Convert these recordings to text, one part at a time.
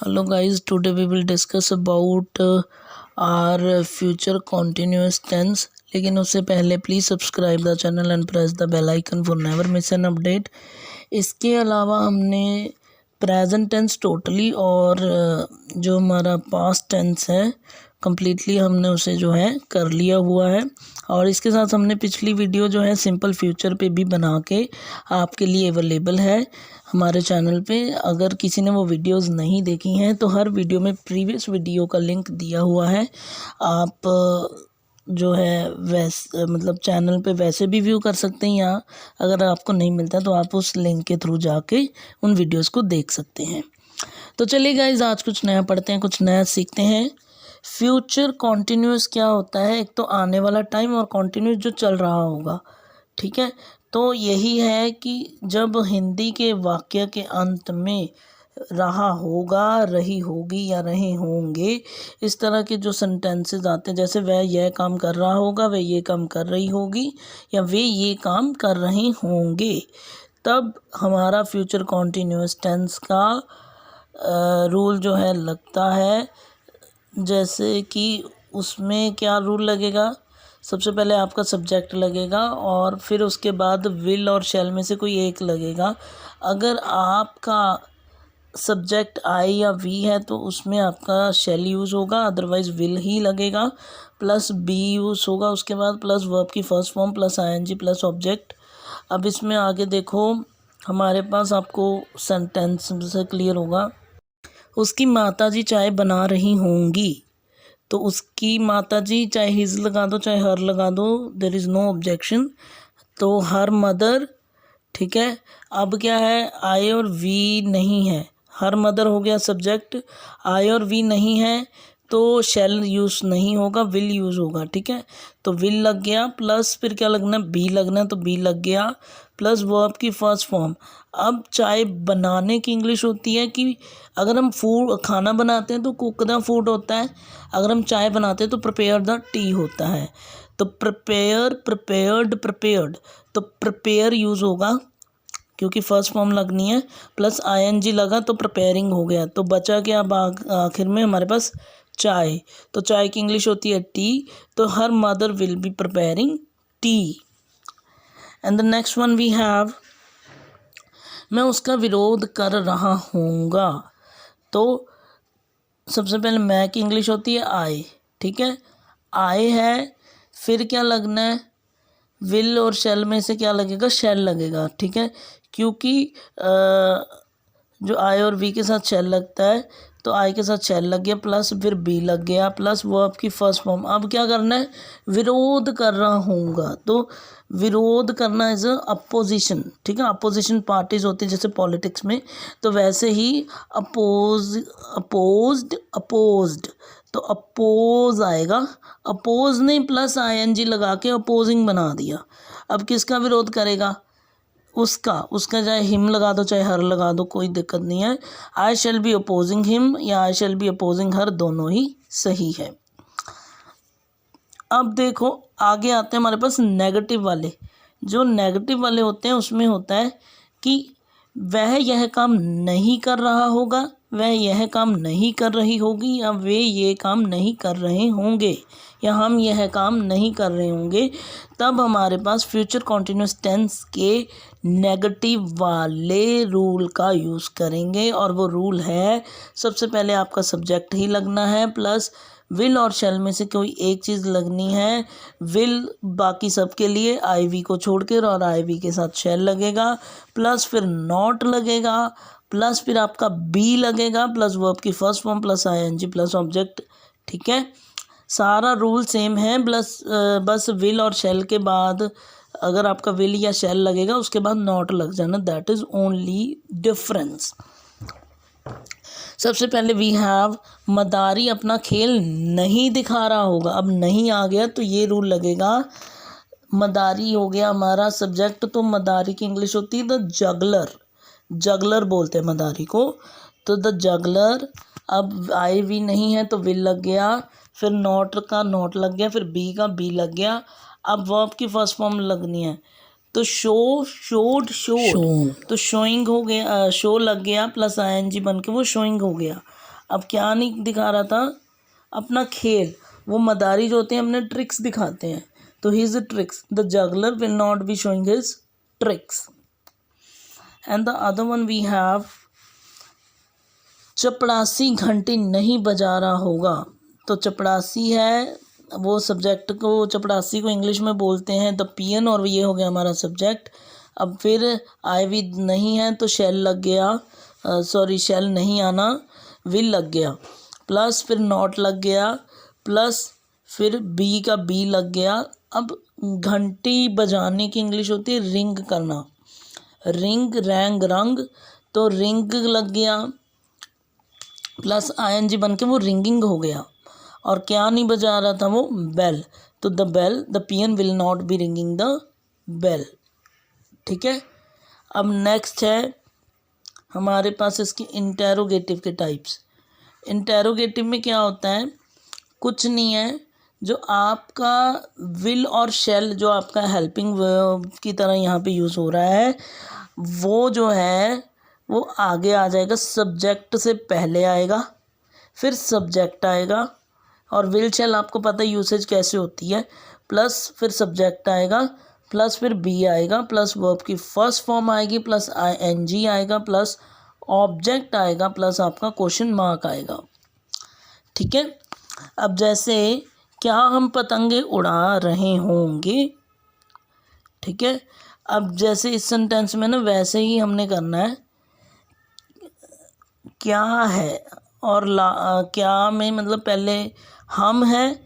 Hello guys, today we will discuss about our future continuous tense. लेकिन उससे पहले please subscribe the channel and press the bell icon for never miss an update. इसके अलावा हमने present tense totally और जो हमारा past tense है कम्प्लीटली हमने उसे जो है कर लिया हुआ है। और इसके साथ हमने पिछली वीडियो जो है सिंपल फ्यूचर पे भी बना के आपके लिए अवेलेबल है हमारे चैनल पे। अगर किसी ने वो वीडियोस नहीं देखी हैं तो हर वीडियो में प्रीवियस वीडियो का लिंक दिया हुआ है। आप जो है मतलब चैनल पे वैसे भी व्यू कर सकते हैं, या अगर आपको नहीं मिलता तो आप उस लिंक के थ्रू जाके उन वीडियोस को देख सकते हैं। तो चलिए गाइज, आज कुछ नया पढ़ते हैं, कुछ नया सीखते हैं। फ्यूचर कॉन्टिन्यूस क्या होता है? एक तो आने वाला टाइम और कॉन्टिन्यूस जो चल रहा होगा, ठीक है। तो यही है कि जब हिंदी के वाक्य के अंत में रहा होगा, रही होगी या रहे होंगे, इस तरह के जो सेंटेंसेस आते हैं, जैसे वह यह काम कर रहा होगा, वह ये काम कर रही होगी, या वे ये काम कर रहे होंगे, तब हमारा फ्यूचर कॉन्टिन्यूस टेंस का रूल जो है लगता है। जैसे कि उसमें क्या रूल लगेगा? सबसे पहले आपका सब्जेक्ट लगेगा और फिर उसके बाद विल और शैल में से कोई एक लगेगा। अगर आपका सब्जेक्ट आई या वी है तो उसमें आपका शैल यूज़ होगा, अदरवाइज़ विल ही लगेगा, प्लस बी यूज़ होगा उसके बाद, प्लस वर्ब की first form, plus ING, plus object. अब इसमें आगे देखो, हमारे पास आपको सेंटेंस से क्लियर होगा। उसकी माताजी चाय बना रही होंगी, तो उसकी माताजी, चाहे हिज लगा दो चाहे हर लगा दो, देयर इज़ नो ऑब्जेक्शन। तो हर मदर, ठीक है। अब क्या है, आई और वी नहीं है, हर मदर हो गया सब्जेक्ट, आई और वी नहीं है तो शैल यूज़ नहीं होगा, विल यूज़ होगा, ठीक है। तो विल लग गया, प्लस फिर क्या लगना, बी लगना, तो बी लग गया, प्लस वर्ब की फर्स्ट फॉर्म। अब चाय बनाने की इंग्लिश होती है कि अगर हम खाना बनाते हैं तो कुक द फूड होता है, अगर हम चाय बनाते हैं तो प्रिपेयर द टी होता है। तो प्रिपेयर, प्रिपेयर्ड, प्रिपेयर्ड, तो प्रिपेयर यूज़ होगा क्योंकि फर्स्ट फॉर्म लगनी है, प्लस आईएनजी लगा तो प्रिपेयरिंग हो गया। तो बचा क्या अब आखिर में हमारे पास चाय, तो चाय की इंग्लिश होती है टी, तो हर mother will be preparing tea. And the next one we have, मैं उसका विरोध कर रहा हूँगा। तो सबसे पहले मैं की इंग्लिश होती है आई, ठीक है, आई है, फिर क्या लगना है, विल और शैल में से क्या लगेगा, शैल लगेगा, ठीक है। क्योंकि जो आई और वी के साथ शैल लगता है तो आई के साथ शैल लग गया, प्लस फिर बी लग गया, प्लस वर्ब की फर्स्ट फॉर्म। अब क्या करना है, विरोध कर रहा हूँगा, तो विरोध करना इज अपोजिशन, ठीक है। अपोजिशन पार्टीज होती है जैसे पॉलिटिक्स में, तो वैसे ही अपोज्ड, तो अपोज आएगा, अपोज ने प्लस आईएनजी लगा के अपोजिंग बना दिया। अब किसका विरोध करेगा, उसका चाहे हिम लगा दो चाहे हर लगा दो, कोई दिक्कत नहीं है। आई शैल बी अपोजिंग हिम या आई शैल बी अपोजिंग हर, दोनों ही सही है। अब देखो आगे आते हैं हमारे पास नेगेटिव वाले। जो नेगेटिव वाले होते हैं उसमें होता है कि वह यह काम नहीं कर रहा होगा, वह यह काम नहीं कर रही होगी, या वे ये काम नहीं कर रहे होंगे, या हम यह काम नहीं कर रहे होंगे। तब हमारे पास फ्यूचर कॉन्टिन्यूस टेंस के नेगेटिव वाले रूल का यूज़ करेंगे, और वो रूल है, सबसे पहले आपका सब्जेक्ट ही लगना है, प्लस विल और शैल में से कोई एक चीज़ लगनी है। विल बाकी सब के लिए आई वी को छोड़कर, और आई वी के साथ शैल लगेगा, प्लस फिर नॉट लगेगा, प्लस फिर आपका बी लगेगा, प्लस वर्ब की first form, plus ING, plus object, ठीक है। सारा रूल सेम है, बस विल और शैल के बाद अगर आपका विल या शैल लगेगा उसके बाद नॉट लग जाना, दैट इज़ ओनली डिफरेंस। सबसे पहले वी हैव, मदारी अपना खेल नहीं दिखा रहा होगा। अब नहीं आ गया तो ये रूल लगेगा, मदारी हो गया हमारा सब्जेक्ट, तो मदारी की इंग्लिश होती है द जगलर, जगलर बोलते हैं मदारी को, तो द जगलर। अब आई वी नहीं है तो विल लग गया, फिर नॉट का नॉट लग गया, फिर बी का बी लग गया। अब वर्ब की फर्स्ट फॉर्म लगनी है, तो तो शो, शोड, शोड, तो शोइंग हो गया, शो लग गया प्लस आईएनजी बन के वो शोइंग हो गया। अब क्या नहीं दिखा रहा था, अपना खेल। वो मदारी जो होते हैं अपने ट्रिक्स दिखाते हैं, तो his tricks, the juggler will not be showing his tricks. And the other one we have, चपड़ासी घंटी नहीं बजा रहा होगा। तो चपड़ासी है वो सब्जेक्ट को, चपड़ासी को इंग्लिश में बोलते हैं द पियन, और ये हो गया हमारा सब्जेक्ट। अब फिर आईवी नहीं है तो शेल लग गया, सॉरी शेल नहीं आना, विल लग गया, प्लस फिर नॉट लग गया, प्लस फिर बी का बी लग गया। अब घंटी बजाने की इंग्लिश होती है रिंग करना, रिंग, रैंग, रंग, तो रिंग लग गया प्लस आईएनजी बन के वो रिंगिंग हो गया। और क्या नहीं बजा रहा था वो, बेल, तो the bell, the peon will not be ringing the bell. ठीक है। अब नेक्स्ट है हमारे पास इसकी इंटेरोगेटिव के टाइप्स। इंटेरोगेटिव में क्या होता है, कुछ नहीं है, जो आपका विल और शेल जो आपका हेल्पिंग की तरह यहाँ पे यूज़ हो रहा है, वो जो है वो आगे आ जाएगा, सब्जेक्ट से पहले आएगा, फिर सब्जेक्ट आएगा, और विल शेल आपको पता है यूसेज कैसे होती है, प्लस फिर सब्जेक्ट आएगा, प्लस फिर बी आएगा, प्लस वर्ब की फर्स्ट फॉर्म आएगी, प्लस आईएनजी आएगा, प्लस ऑब्जेक्ट आएगा, प्लस आपका क्वेश्चन मार्क आएगा। ठीक है। अब जैसे क्या हम पतंगे उड़ा रहे होंगे, ठीक है। अब जैसे इस सेंटेंस में ना वैसे ही हमने करना है, क्या है और क्या में मतलब पहले हम है,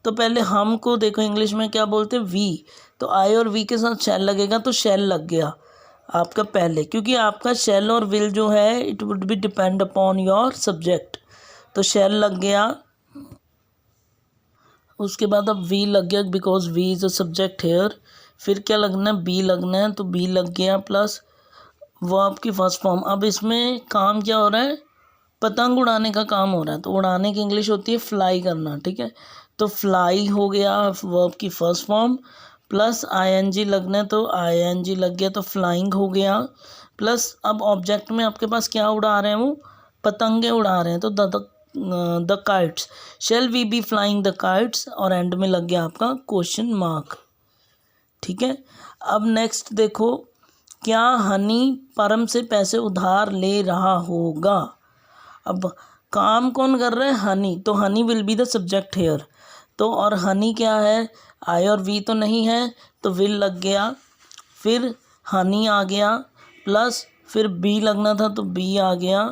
तो पहले हम को देखो इंग्लिश में क्या बोलते हैं, वी, तो आई और वी के साथ शेल लगेगा, तो शेल लग गया आपका पहले, क्योंकि आपका शेल और विल जो है it would be depend upon your subject, तो शेल लग गया। उसके बाद अब वी लग गया because we is a subject here. फिर क्या लगना है, बी लगना है, तो बी लग गया, प्लस वर्ब की फर्स्ट फॉर्म। अब इसमें काम क्या हो रहा है, पतंग उड़ाने का काम हो रहा है, तो उड़ाने की इंग्लिश होती है फ्लाई करना। ठीक है। तो फ्लाई हो गया वर्ब की फर्स्ट फॉर्म, प्लस आईएनजी लगना है, तो आईएनजी लग गया, तो फ्लाइंग हो गया, प्लस अब ऑब्जेक्ट में आपके पास क्या उड़ा रहे हैं, वो पतंगे उड़ा रहे हैं, तो the kites, shall we be flying the kites, और एंड में लग गया आपका क्वेश्चन मार्क। ठीक है। अब नेक्स्ट देखो, क्या हनी परम से पैसे उधार ले रहा होगा। अब काम कौन कर रहा है, हनी, तो honey will be the subject here, तो और हनी क्या है, आई और वी तो नहीं है, तो विल लग गया, फिर हनी आ गया, प्लस फिर बी लगना था, तो बी आ गया,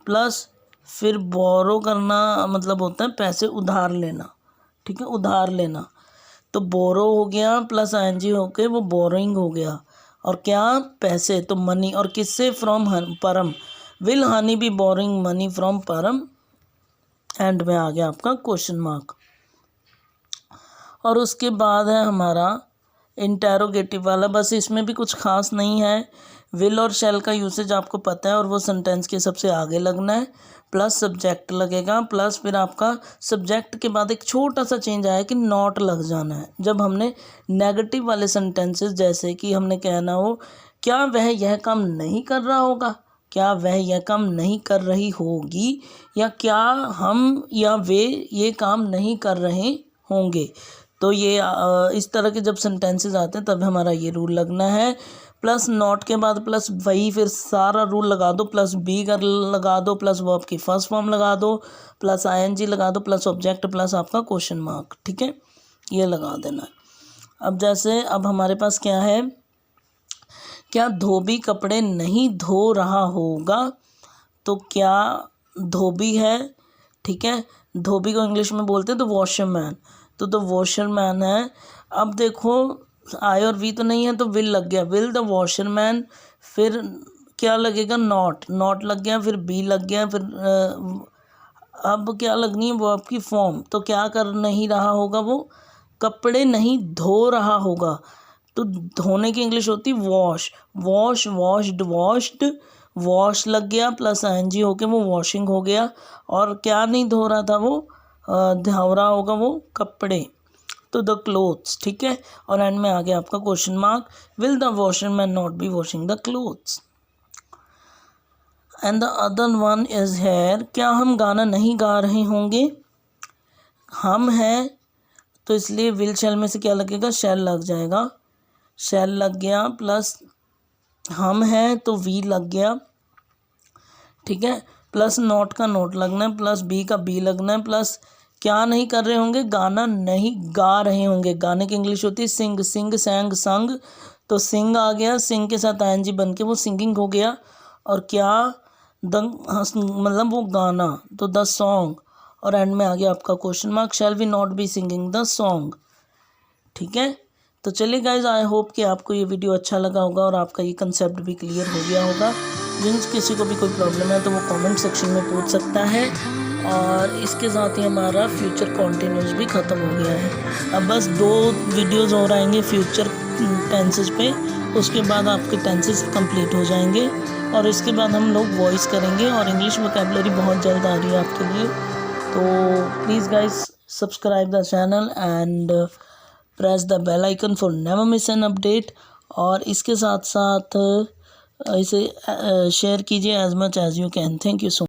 प्लस फिर बोरो करना मतलब होता है पैसे उधार लेना। ठीक है, उधार लेना, तो बोरो हो गया, प्लस आईएनजी होके वो बोरोइंग हो गया, और क्या पैसे, तो मनी, और किससे, फ्रॉम परम, will honey be boring money from परम, एंड में आ गया आपका क्वेश्चन मार्क। और उसके बाद है हमारा इंटेरोगेटिव वाला, बस इसमें भी कुछ खास नहीं है, विल और शेल का यूसेज आपको पता है, और वो सेंटेंस के सबसे आगे लगना है, प्लस सब्जेक्ट लगेगा, प्लस फिर आपका सब्जेक्ट के बाद एक छोटा सा चेंज आया कि नॉट लग जाना है, जब हमने नेगेटिव वाले सेंटेंसेस, जैसे कि हमने कहना हो, क्या वह यह काम नहीं कर रहा होगा, क्या वह यह काम नहीं कर रही होगी, या क्या हम या वे ये काम नहीं कर रहे होंगे, तो ये इस तरह के जब सेंटेंसेस आते हैं तब हमारा ये रूल लगना है। प्लस नॉट के बाद प्लस वही फिर सारा रूल लगा दो, प्लस बी कर लगा दो, प्लस वर्ब की फर्स्ट फॉर्म लगा दो, प्लस आईएनजी लगा दो, प्लस ऑब्जेक्ट, प्लस आपका क्वेश्चन मार्क। ठीक है, ये लगा देना है। अब जैसे अब हमारे पास क्या है, क्या धोबी कपड़े नहीं धो रहा होगा, तो क्या धोबी है, ठीक है, धोबी को इंग्लिश में बोलते हैं द वॉशरमैन, तो द वॉशरमैन है। अब देखो आई और वी तो नहीं है, तो विल लग गया, विल द वॉशरमैन, फिर क्या लगेगा, नॉट, नॉट लग गया, फिर बी लग गया, फिर अब क्या लगनी है वर्ब की फॉर्म, तो क्या कर नहीं रहा होगा, वो कपड़े नहीं धो रहा होगा, तो धोने की इंग्लिश होती wash, wash, washed, washed, wash लग गया, प्लस आईएनजी होके वो वॉशिंग हो गया, और क्या नहीं धो रहा था वो, धो रहा होगा वो कपड़े, तो द क्लोथ्स, ठीक है। और एंड में आ गया आपका question mark, will the washerman not be washing the clothes. And the other one is here, क्या हम गाना नहीं गा रहे होंगे, हम हैं तो इसलिए विल शैल में से क्या लगेगा, शैल लग जाएगा, शैल लग गया, प्लस हम हैं तो वी लग गया, ठीक है, प्लस नॉट का नोट लगना है, प्लस बी का बी लगना है, प्लस क्या नहीं कर रहे होंगे, गाना नहीं गा रहे होंगे। गाने की इंग्लिश होती है सिंग, सिंग सैंग संग, तो सिंग आ गया, सिंग के साथ आईएनजी बन के वो सिंगिंग हो गया। और क्या मतलब वो गाना, तो द सॉन्ग। और एंड में आ गया आपका question mark, shall we not be singing the song, ठीक है। तो चलिए गाइज, आई होप कि आपको ये वीडियो अच्छा लगा होगा और आपका ये कंसेप्ट भी क्लियर हो गया होगा। जिन किसी को भी कोई प्रॉब्लम है तो वो कमेंट सेक्शन में पूछ सकता है। और इसके साथ ही हमारा फ्यूचर कॉन्टिन्यूस भी ख़त्म हो गया है। अब बस 2 वीडियोज़ और आएंगे फ्यूचर टेंसेस पे, उसके बाद आपके टेंसेस कंप्लीट हो जाएंगे और इसके बाद हम लोग वॉइस करेंगे और इंग्लिश वोकैबुलरी बहुत जल्द आ रही है आपके लिए। तो please guys subscribe the channel and press the bell icon for never miss an update. और इसके साथ साथ इसे शेयर कीजिए as much as you can. Thank you so